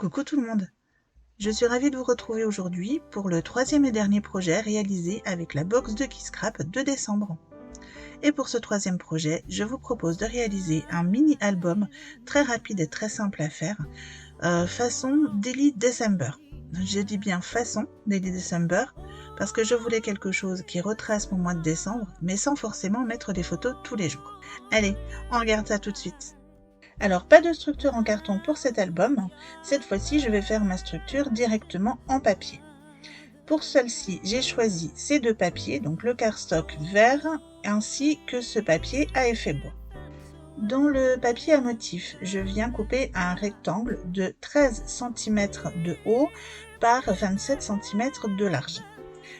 Coucou tout le monde! Je suis ravie de vous retrouver aujourd'hui pour le troisième et dernier projet réalisé avec la box de Keyscrap de décembre. Et pour ce troisième projet, je vous propose de réaliser un mini-album très rapide et très simple à faire, façon Daily December. Je dis bien façon Daily December parce que je voulais quelque chose qui retrace mon mois de décembre, mais sans forcément mettre des photos tous les jours. Allez, on regarde ça tout de suite. Alors, pas de structure en carton pour cet album. Cette fois-ci, je vais faire ma structure directement en papier. Pour celle-ci, j'ai choisi ces deux papiers, donc le cardstock vert ainsi que ce papier à effet bois. Dans le papier à motif, je viens couper un rectangle de 13 cm de haut par 27 cm de large.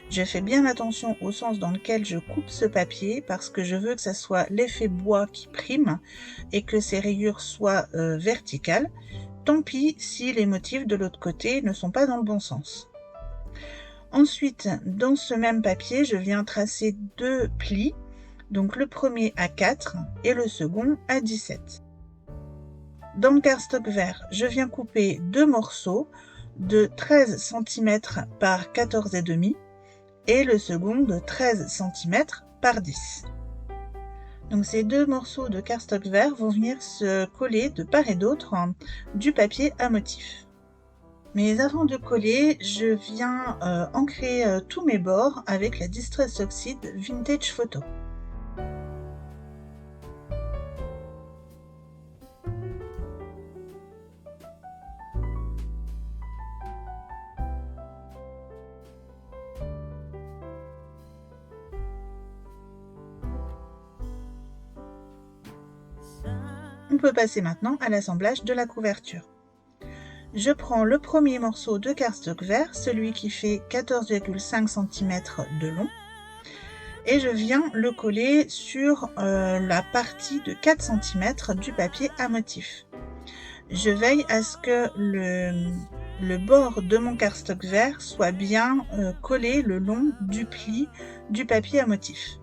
Je fais bien attention au sens dans lequel je coupe ce papier parce que je veux que ça soit l'effet bois qui prime et que ces rayures soient verticales. Tant pis si les motifs de l'autre côté ne sont pas dans le bon sens. Ensuite, dans ce même papier, je viens tracer deux plis, donc le premier à 4 et le second à 17. Dans le cardstock vert, je viens couper deux morceaux de 13 cm par 14,5 et le second de 13 cm par 10. Donc ces deux morceaux de cardstock vert vont venir se coller de part et d'autre du papier à motif. Mais avant de coller, je viens ancrer tous mes bords avec la Distress Oxide Vintage Photo. On peut passer maintenant à l'assemblage de la couverture. Je prends le premier morceau de cardstock vert, celui qui fait 14,5 cm de long, et je viens le coller sur la partie de 4 cm du papier à motif. Je veille à ce que le bord de mon cardstock vert soit bien collé le long du pli du papier à motif.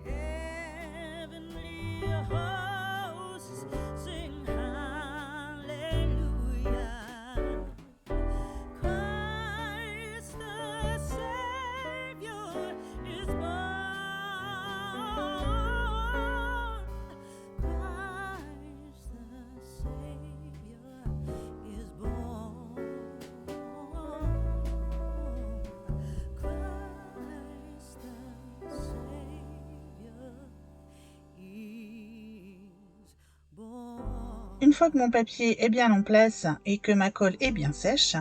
Une fois que mon papier est bien en place et que ma colle est bien sèche,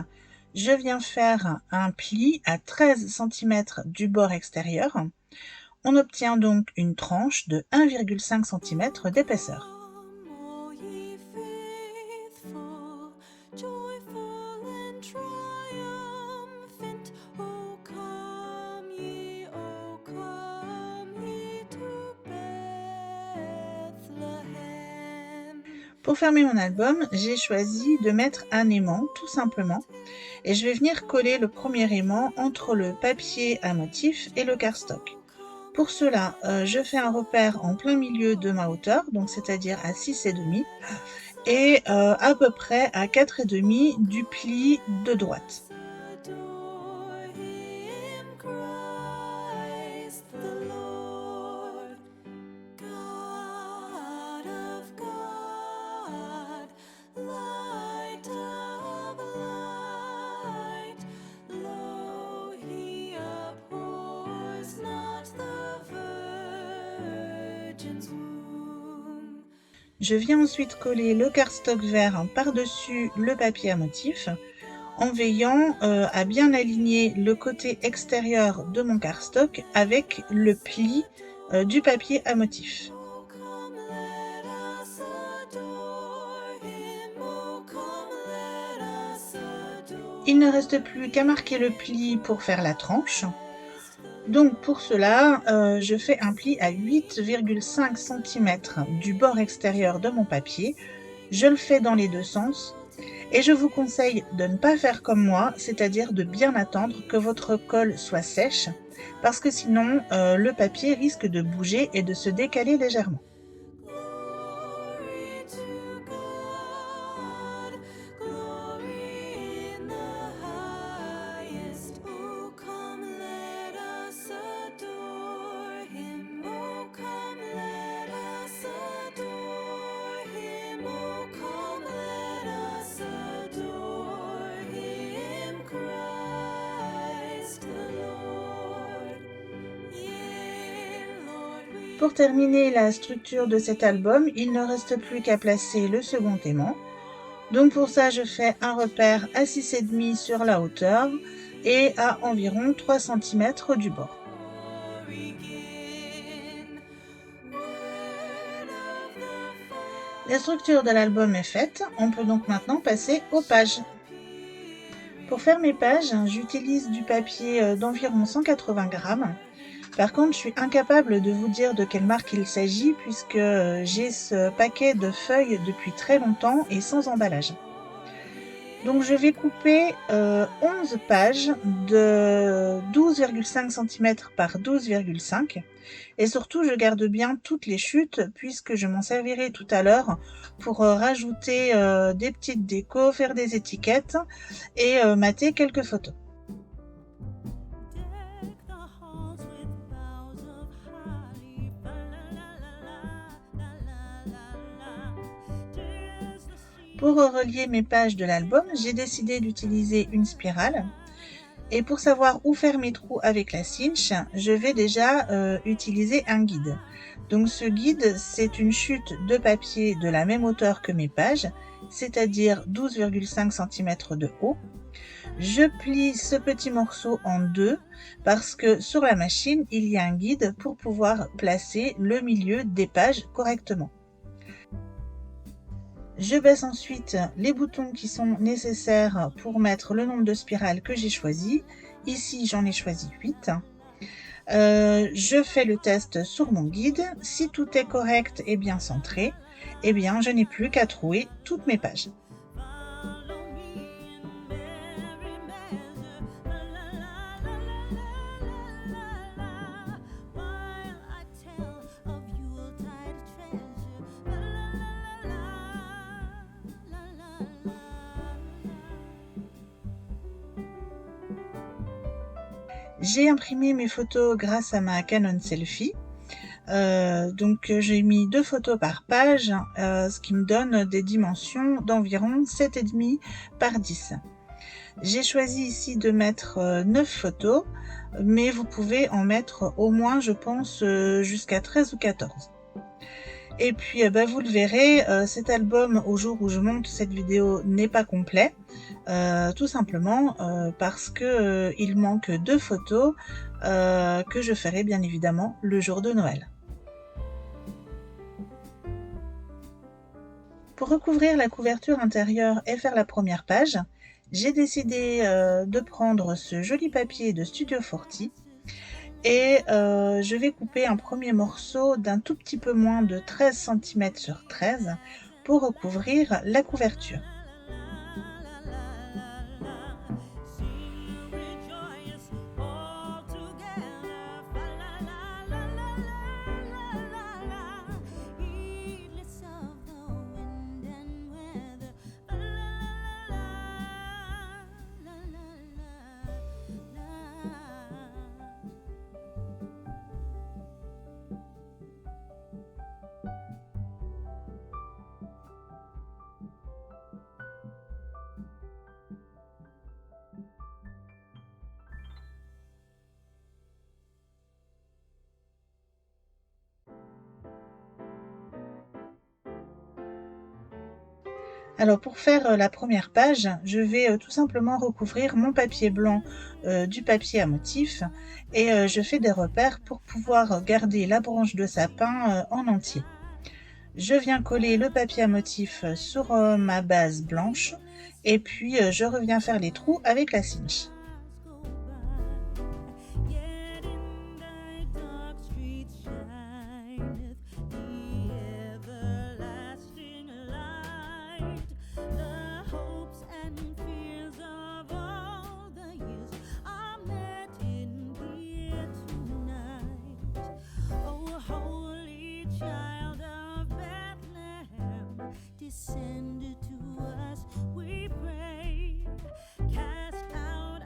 je viens faire un pli à 13 cm du bord extérieur. On obtient donc une tranche de 1,5 cm d'épaisseur. Pour fermer mon album, j'ai choisi de mettre un aimant, tout simplement, et je vais venir coller le premier aimant entre le papier à motif et le cardstock. Pour cela, je fais un repère en plein milieu de ma hauteur, donc c'est-à-dire à 6,5 et à peu près à 4,5 du pli de droite. Je viens ensuite coller le cardstock vert par-dessus le papier à motif en veillant à bien aligner le côté extérieur de mon cardstock avec le pli du papier à motif. Il ne reste plus qu'à marquer le pli pour faire la tranche. Donc pour cela, je fais un pli à 8,5 cm du bord extérieur de mon papier. Je le fais dans les deux sens et je vous conseille de ne pas faire comme moi, c'est-à-dire de bien attendre que votre colle soit sèche parce que sinon le papier risque de bouger et de se décaler légèrement. Pour terminer la structure de cet album, il ne reste plus qu'à placer le second aimant. Donc pour ça, je fais un repère à 6,5 sur la hauteur et à environ 3 cm du bord. La structure de l'album est faite, on peut donc maintenant passer aux pages. Pour faire mes pages, j'utilise du papier d'environ 180 grammes. Par contre, je suis incapable de vous dire de quelle marque il s'agit puisque j'ai ce paquet de feuilles depuis très longtemps et sans emballage. Donc je vais couper 11 pages de 12,5 cm par 12,5 et surtout je garde bien toutes les chutes puisque je m'en servirai tout à l'heure pour rajouter des petites décos, faire des étiquettes et mater quelques photos. Pour relier mes pages de l'album, j'ai décidé d'utiliser une spirale. Et pour savoir où faire mes trous avec la cinch, je vais déjà utiliser un guide. Donc ce guide, c'est une chute de papier de la même hauteur que mes pages, c'est-à-dire 12,5 cm de haut. Je plie ce petit morceau en deux parce que sur la machine, il y a un guide pour pouvoir placer le milieu des pages correctement. Je baisse ensuite les boutons qui sont nécessaires pour mettre le nombre de spirales que j'ai choisi. Ici, j'en ai choisi 8. Je fais le test sur mon guide. Si tout est correct et bien centré, eh bien, je n'ai plus qu'à trouer toutes mes pages. J'ai imprimé mes photos grâce à ma Canon Selfie. Donc j'ai mis 2 photos par page, ce qui me donne des dimensions d'environ 7,5 par 10. J'ai choisi ici de mettre 9 photos, mais vous pouvez en mettre au moins, je pense, jusqu'à 13 ou 14. Et puis vous le verrez, cet album au jour où je monte cette vidéo n'est pas complet, tout simplement parce que il manque 2 photos que je ferai bien évidemment le jour de Noël. Pour recouvrir la couverture intérieure et faire la première page, j'ai décidé de prendre ce joli papier de Studio Forti et je vais couper un premier morceau d'un tout petit peu moins de 13 cm sur 13 pour recouvrir la couverture. Alors pour faire la première page, je vais tout simplement recouvrir mon papier blanc du papier à motif et je fais des repères pour pouvoir garder la branche de sapin en entier. Je viens coller le papier à motif sur ma base blanche et puis je reviens faire les trous avec la cinch. Descended to us, we pray, cast out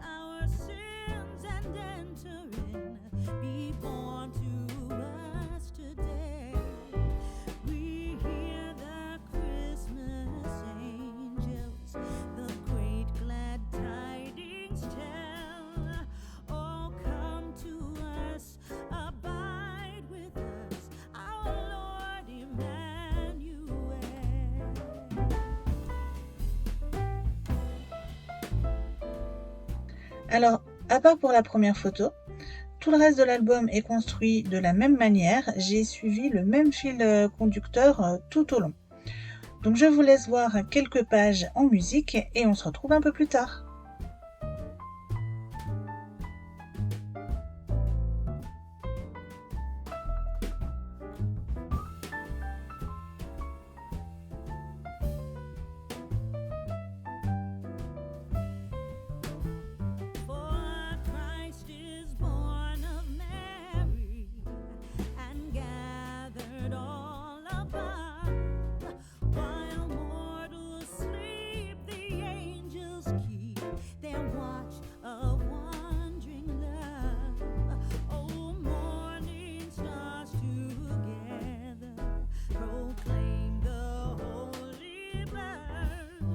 Alors, à part pour la première photo, tout le reste de l'album est construit de la même manière. J'ai suivi le même fil conducteur tout au long. Donc je vous laisse voir quelques pages en musique et on se retrouve un peu plus tard. For Christ is born of Mary and gathered all above. While mortals sleep, the angels keep their watch of wondering love. Oh, morning stars together proclaim the holy birth,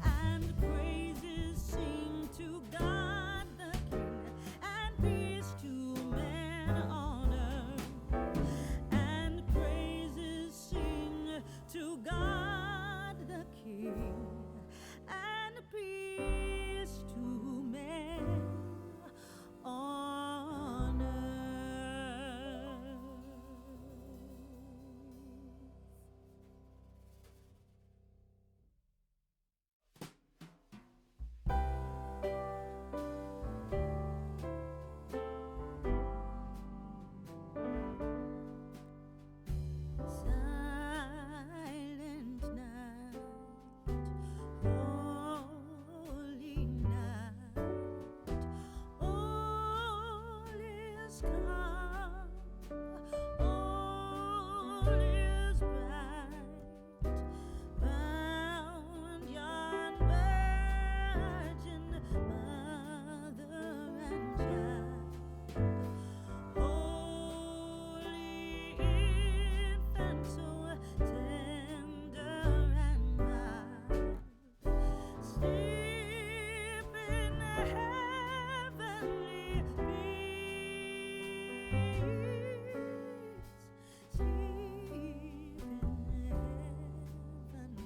and praises sing to God the King, and peace to men on earth. And praises sing to God the King, and peace to men on earth. Silent night, holy night, all is calm, all is bright. Round yon virgin mother and child, holy infant, so tender and mild, sleep in heavenly peace, sleep in heavenly peace.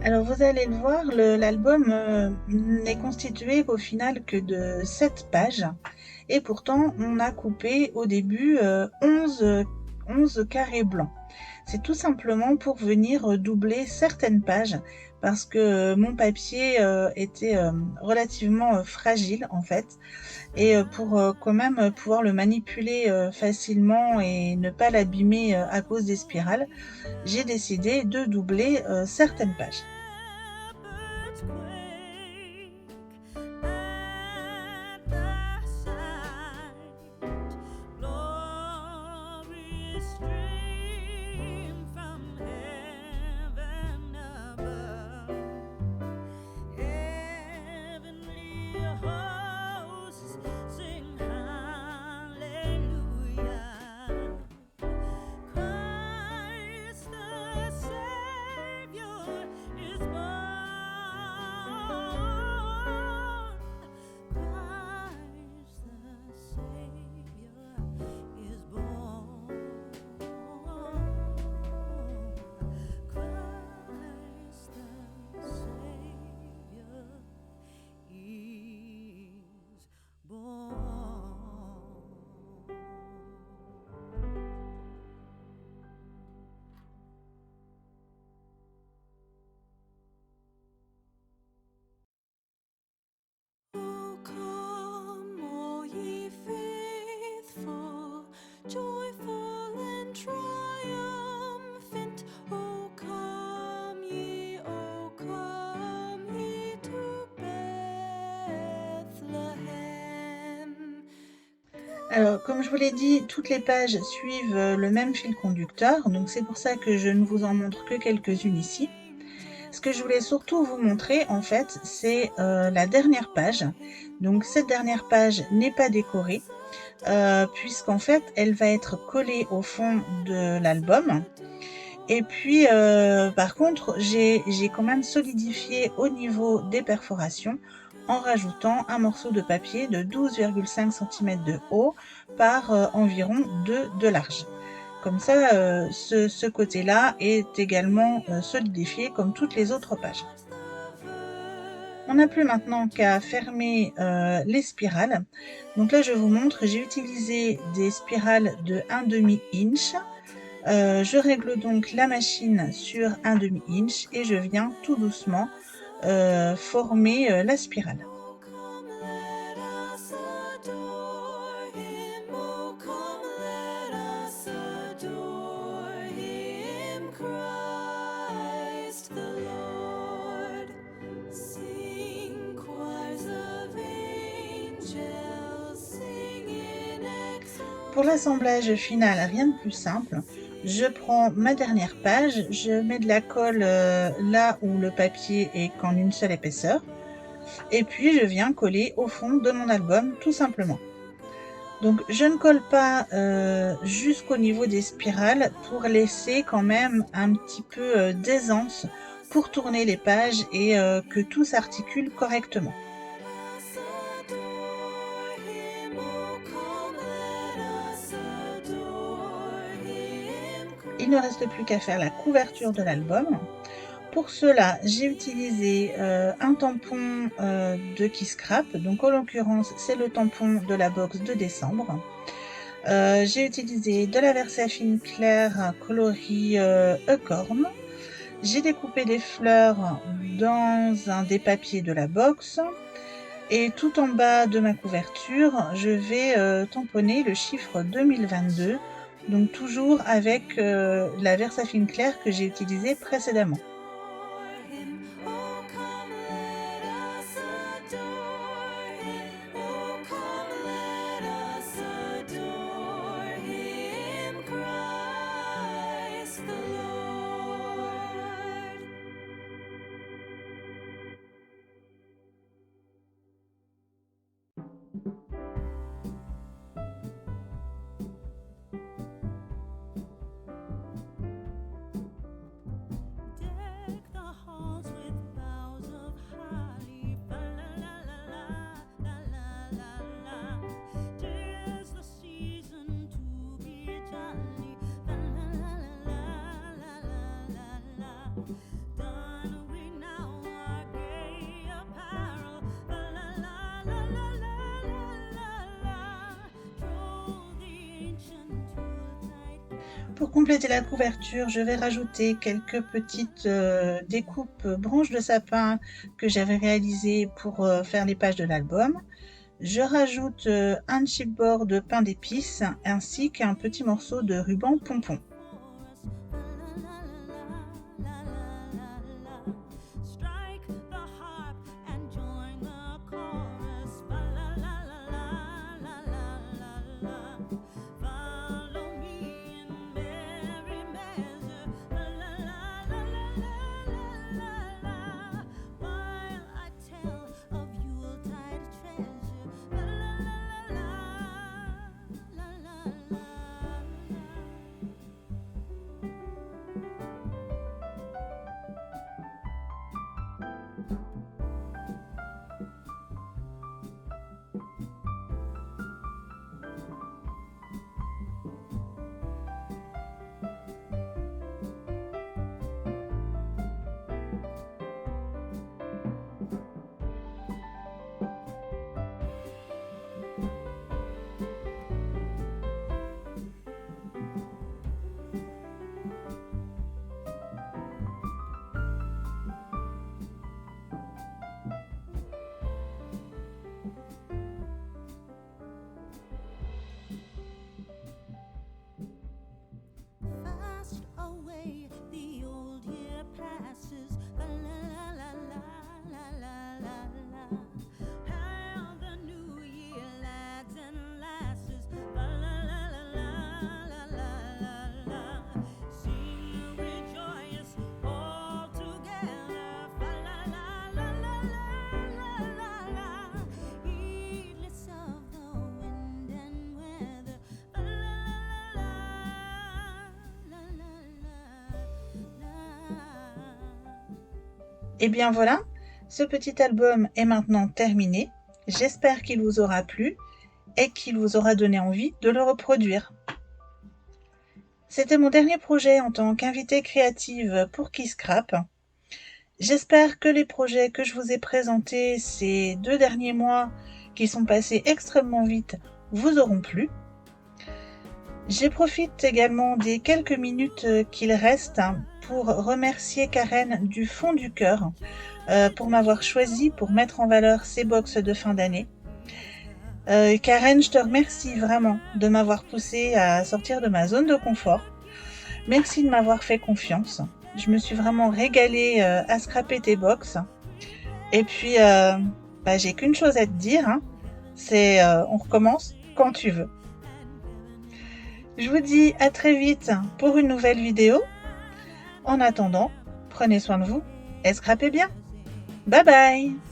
Alors vous allez le voir, l'album n'est constitué au final que de 7 pages et pourtant on a coupé au début 11 carrés blancs. C'est tout simplement pour venir doubler certaines pages parce que mon papier était relativement fragile en fait et pour quand même pouvoir le manipuler facilement et ne pas l'abîmer à cause des spirales, j'ai décidé de doubler certaines pages. Shepherds quake at the sight. Glory stream from heaven above. Heavenly hosts sing hallelujah. Christ the Savior Alors, comme je vous l'ai dit, toutes les pages suivent le même fil conducteur, donc c'est pour ça que je ne vous en montre que quelques-unes ici. Ce que je voulais surtout vous montrer, en fait, c'est la dernière page. Donc cette dernière page n'est pas décorée, puisqu'en fait, elle va être collée au fond de l'album. Et puis, par contre, j'ai quand même solidifié au niveau des perforations en rajoutant un morceau de papier de 12,5 cm de haut par environ 2 de large. Comme ça, ce côté-là est également solidifié comme toutes les autres pages. On n'a plus maintenant qu'à fermer les spirales. Donc là, je vous montre, j'ai utilisé des spirales de 1/2 inch. Je règle donc la machine sur 1/2 inch et je viens tout doucement former la spirale. Pour l'assemblage final, rien de plus simple. Je prends ma dernière page, je mets de la colle là où le papier est qu'en une seule épaisseur, et puis je viens coller au fond de mon album tout simplement. Donc je ne colle pas jusqu'au niveau des spirales pour laisser quand même un petit peu d'aisance pour tourner les pages et que tout s'articule correctement. Il ne reste plus qu'à faire la couverture de l'album. Pour cela, j'ai utilisé un tampon de Kisscrap, donc en l'occurrence c'est le tampon de la box de décembre. J'ai utilisé de la Versafine claire coloris Acorn. J'ai découpé des fleurs dans un des papiers de la box. Et tout en bas de ma couverture, je vais tamponner le chiffre 2022, donc toujours avec la Versafine claire que j'ai utilisée précédemment. Deck the halls with boughs of holly. Fa la la la la la la la la. 'Tis the season to be jolly. Fa la la la la la la la. Don we now our gay apparel. Fa la la la la la la la la. Troll the ancient Yuletide. Pour compléter la couverture, je vais rajouter quelques petites découpes branches de sapin que j'avais réalisées pour faire les pages de l'album. Je rajoute un chipboard de pain d'épices ainsi qu'un petit morceau de ruban pompon. Strike the harp and join the chorus. Follow me in merry measure. While I tell of Yuletide treasure. Et bien voilà, ce petit album est maintenant terminé. J'espère qu'il vous aura plu et qu'il vous aura donné envie de le reproduire. C'était mon dernier projet en tant qu'invitée créative pour Keyscrap. J'espère que les projets que je vous ai présentés ces 2 derniers mois, qui sont passés extrêmement vite, vous auront plu. Je profite également des quelques minutes qu'il reste pour remercier Karen du fond du cœur pour m'avoir choisi pour mettre en valeur ces box de fin d'année. Karen, je te remercie vraiment de m'avoir poussée à sortir de ma zone de confort. Merci de m'avoir fait confiance. Je me suis vraiment régalée à scraper tes box. Et puis, j'ai qu'une chose à te dire, c'est on recommence quand tu veux. Je vous dis à très vite pour une nouvelle vidéo. En attendant, prenez soin de vous et scrapez bien. Bye bye!